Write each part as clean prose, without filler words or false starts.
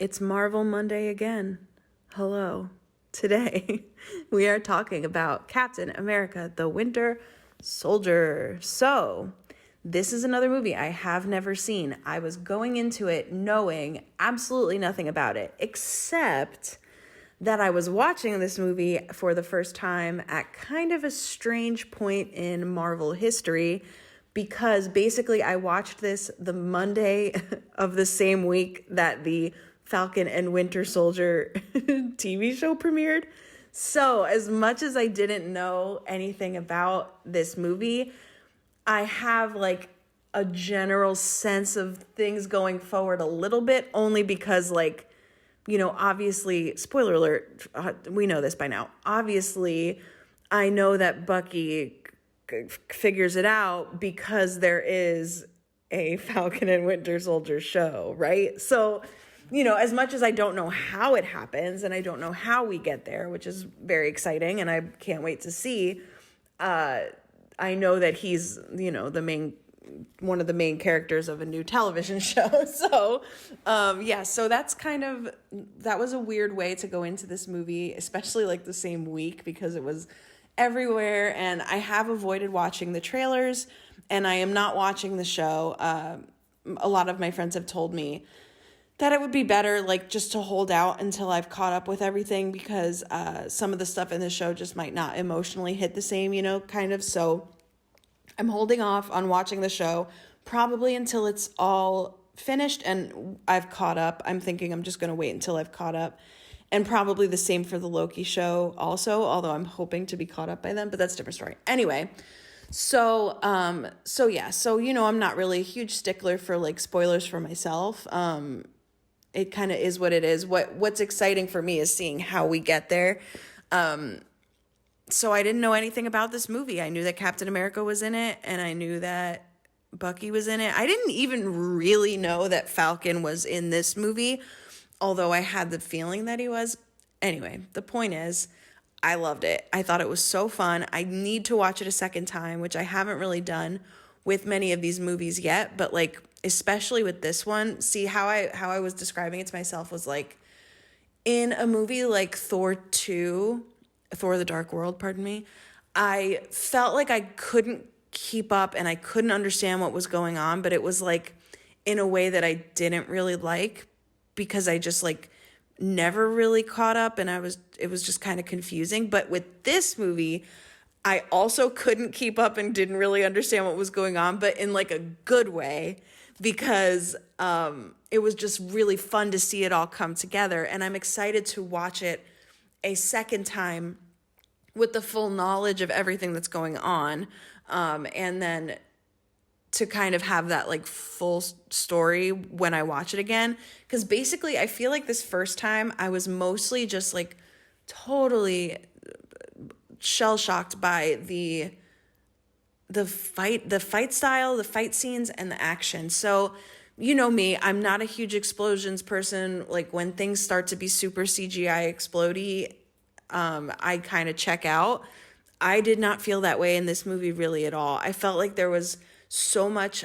It's Marvel Monday again. Hello. Today, we are talking about Captain America, the Winter Soldier. So, this is another movie I have never seen. I was going into it knowing absolutely nothing about it, except that I was watching this movie for the first time at kind of a strange point in Marvel history because basically I watched this the Monday of the same week that the Falcon and Winter Soldier TV show premiered. So, as much as I didn't know anything about this movie, I have like a general sense of things going forward a little bit, only because, like, obviously, spoiler alert, we know this by now. Obviously, I know that Bucky figures it out because there is a Falcon and Winter Soldier show, right? So, as much as I don't know how it happens and I don't know how we get there, which is very exciting and I can't wait to see, I know that he's, one of the main characters of a new television show. So, so that was a weird way to go into this movie, especially like the same week because it was everywhere. And I have avoided watching the trailers and I am not watching the show. A lot of my friends have told me that it would be better, like, just to hold out until I've caught up with everything because some of the stuff in the show just might not emotionally hit the same, kind of. So I'm holding off on watching the show probably until it's all finished and I've caught up. I'm thinking I'm just going to wait until I've caught up. And probably the same for the Loki show also, although I'm hoping to be caught up by then, but that's a different story. Anyway, so I'm not really a huge stickler for like spoilers for myself. It kind of is what it is. What's exciting for me is seeing how we get there. So I didn't know anything about this movie. I knew that Captain America was in it, and I knew that Bucky was in it. I didn't even really know that Falcon was in this movie, although I had the feeling that he was. Anyway, the point is, I loved it. I thought it was so fun. I need to watch it a second time, which I haven't really done with many of these movies yet, but like especially with this one, see how I was describing it to myself was like in a movie like Thor the Dark World, pardon me, I felt like I couldn't keep up and I couldn't understand what was going on, but it was like in a way that I didn't really like because I just like never really caught up and it was just kind of confusing. But with this movie, I also couldn't keep up and didn't really understand what was going on, but in like a good way because it was just really fun to see it all come together. And I'm excited to watch it a second time with the full knowledge of everything that's going on. And then to kind of have that like full story when I watch it again. Because basically I feel like this first time I was mostly just like totally shell-shocked by the fight style, the fight scenes, and the action. So, you know me, I'm not a huge explosions person. Like when things start to be super CGI explodey, I kind of check out. I did not feel that way in this movie really at all. I felt like there was so much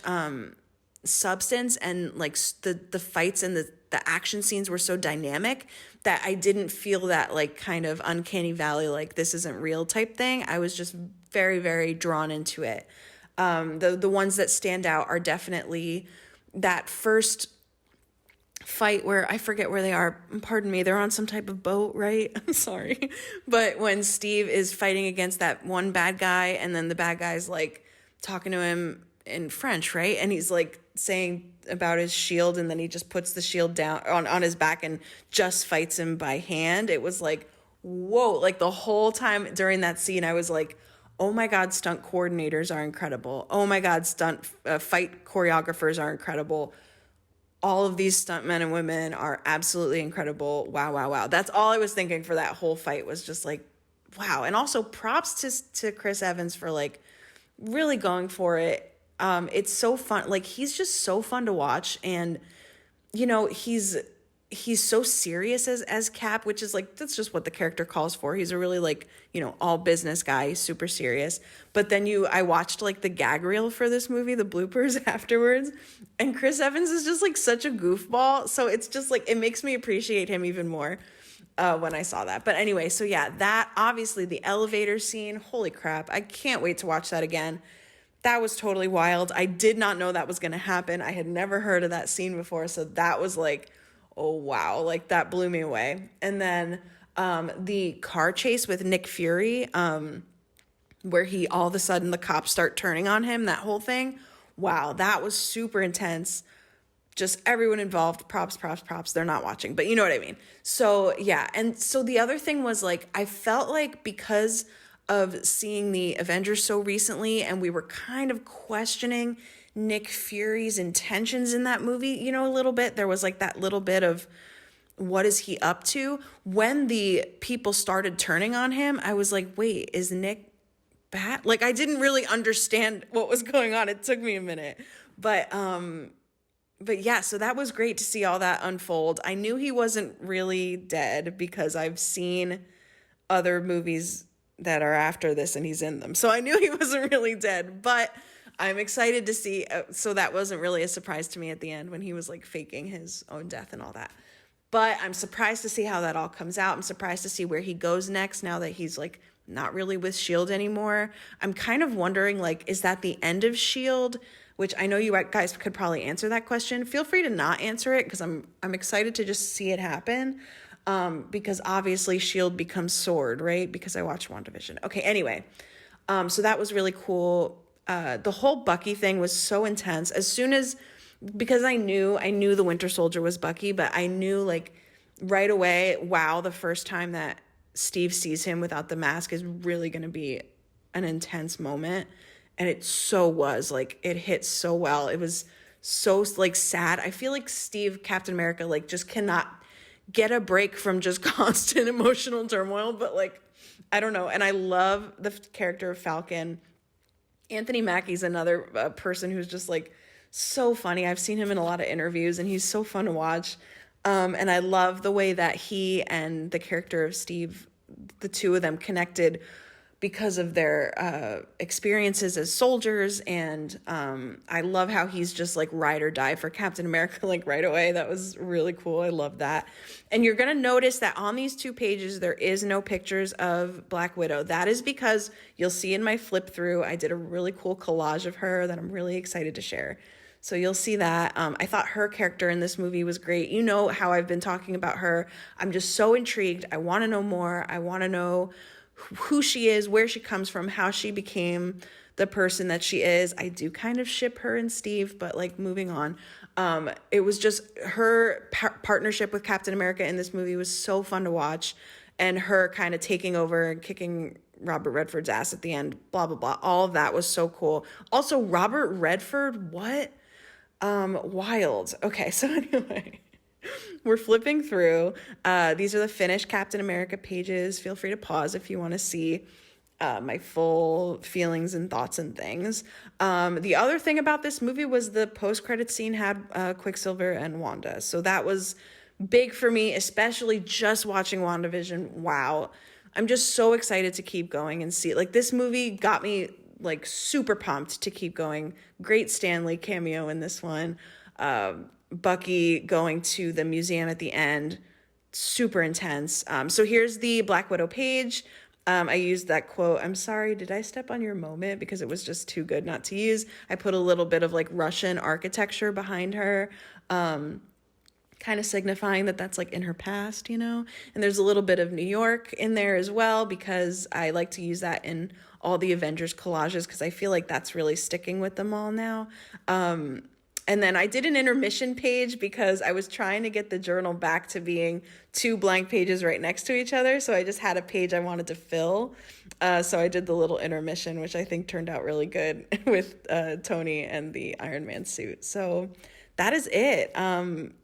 substance and like the fights and the action scenes were so dynamic that I didn't feel that like kind of uncanny valley, like this isn't real type thing. I was just very, very drawn into it. The ones that stand out are definitely that first fight where I forget where they are. Pardon me. They're on some type of boat, right? I'm sorry. But when Steve is fighting against that one bad guy and then the bad guy's like talking to him in French, right? And he's like saying about his shield and then he just puts the shield down on his back and just fights him by hand. It was like, whoa, like the whole time during that scene, I was like, oh my God, stunt coordinators are incredible. Oh my God, fight choreographers are incredible. All of these stuntmen and women are absolutely incredible. Wow, wow, wow. That's all I was thinking for that whole fight was just like, wow. And also props to Chris Evans for like really going for it. It's so fun. Like he's just so fun to watch. And, he's he's so serious as Cap, which is like, that's just what the character calls for. He's a really like, all business guy. He's super serious. But then I watched like the gag reel for this movie, the bloopers afterwards, and Chris Evans is just like such a goofball. So it's just like, it makes me appreciate him even more when I saw that. But anyway, so yeah, that obviously the elevator scene, holy crap. I can't wait to watch that again. That was totally wild. I did not know that was going to happen. I had never heard of that scene before. So that was like, oh, wow. Like that blew me away. And then the car chase with Nick Fury, where all of a sudden the cops start turning on him, that whole thing. Wow, that was super intense. Just everyone involved, props. They're not watching, but you know what I mean. So yeah. And so the other thing was like, I felt like because of seeing the Avengers so recently and we were kind of questioning Nick Fury's intentions in that movie, a little bit. There was like that little bit of what is he up to? When the people started turning on him, I was like, wait, is Nick bad? Like I didn't really understand what was going on. It took me a minute. But yeah, so that was great to see all that unfold. I knew he wasn't really dead because I've seen other movies that are after this and he's in them. So I knew he wasn't really dead, but I'm excited to see. So that wasn't really a surprise to me at the end when he was like faking his own death and all that. But I'm surprised to see how that all comes out. I'm surprised to see where he goes next now that he's like not really with S.H.I.E.L.D. anymore. I'm kind of wondering, like, is that the end of S.H.I.E.L.D.? Which I know you guys could probably answer that question. Feel free to not answer it because I'm excited to just see it happen. Because obviously S.H.I.E.L.D. becomes S.W.O.R.D., right? Because I watched WandaVision. Okay, anyway. So that was really cool. The whole Bucky thing was so intense. Because I knew the Winter Soldier was Bucky, but I knew like right away, wow, the first time that Steve sees him without the mask is really going to be an intense moment. And it so was, like, it hit so well. It was so like sad. I feel like Steve, Captain America, like just cannot get a break from just constant emotional turmoil, but like, I don't know. And I love the character of Falcon. Anthony Mackie's another person who's just like so funny. I've seen him in a lot of interviews and he's so fun to watch. And I love the way that he and the character of Steve, the two of them connected because of their experiences as soldiers. And I love how he's just like ride or die for Captain America, like right away. That was really cool. I love that. And you're going to notice that on these 2 pages, there is no pictures of Black Widow. That is because you'll see in my flip through, I did a really cool collage of her that I'm really excited to share. So you'll see that. I thought her character in this movie was great. You know how I've been talking about her. I'm just so intrigued. I want to know more. I want to know who she is, where she comes from, how she became the person that she is. I do kind of ship her and Steve, but like moving on. It was just her partnership with Captain America in this movie was so fun to watch, and her kind of taking over and kicking Robert Redford's ass at the end, blah, blah, blah. All of that was so cool. Also, Robert Redford, what? Wild. Okay, so anyway, we're flipping through. These are the finished Captain America pages. Feel free to pause if you want to see my full feelings and thoughts and things. The other thing about this movie was the post-credit scene had Quicksilver and Wanda. So that was big for me, especially just watching WandaVision. Wow. I'm just so excited to keep going and see. Like, this movie got me like super pumped to keep going. Great Stan Lee cameo in this one. Bucky going to the museum at the end, super intense. So here's the Black Widow page. I used that quote, "I'm sorry, did I step on your moment?" because it was just too good not to use. I put a little bit of like Russian architecture behind her, kind of signifying that that's like in her past, you know? And there's a little bit of New York in there as well, because I like to use that in all the Avengers collages, because I feel like that's really sticking with them all now. And then I did an intermission page because I was trying to get the journal back to being 2 blank pages right next to each other. So I just had a page I wanted to fill. So I did the little intermission, which I think turned out really good with Tony and the Iron Man suit. So that is it.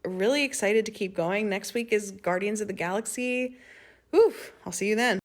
Really excited to keep going. Next week is Guardians of the Galaxy. Oof, I'll see you then.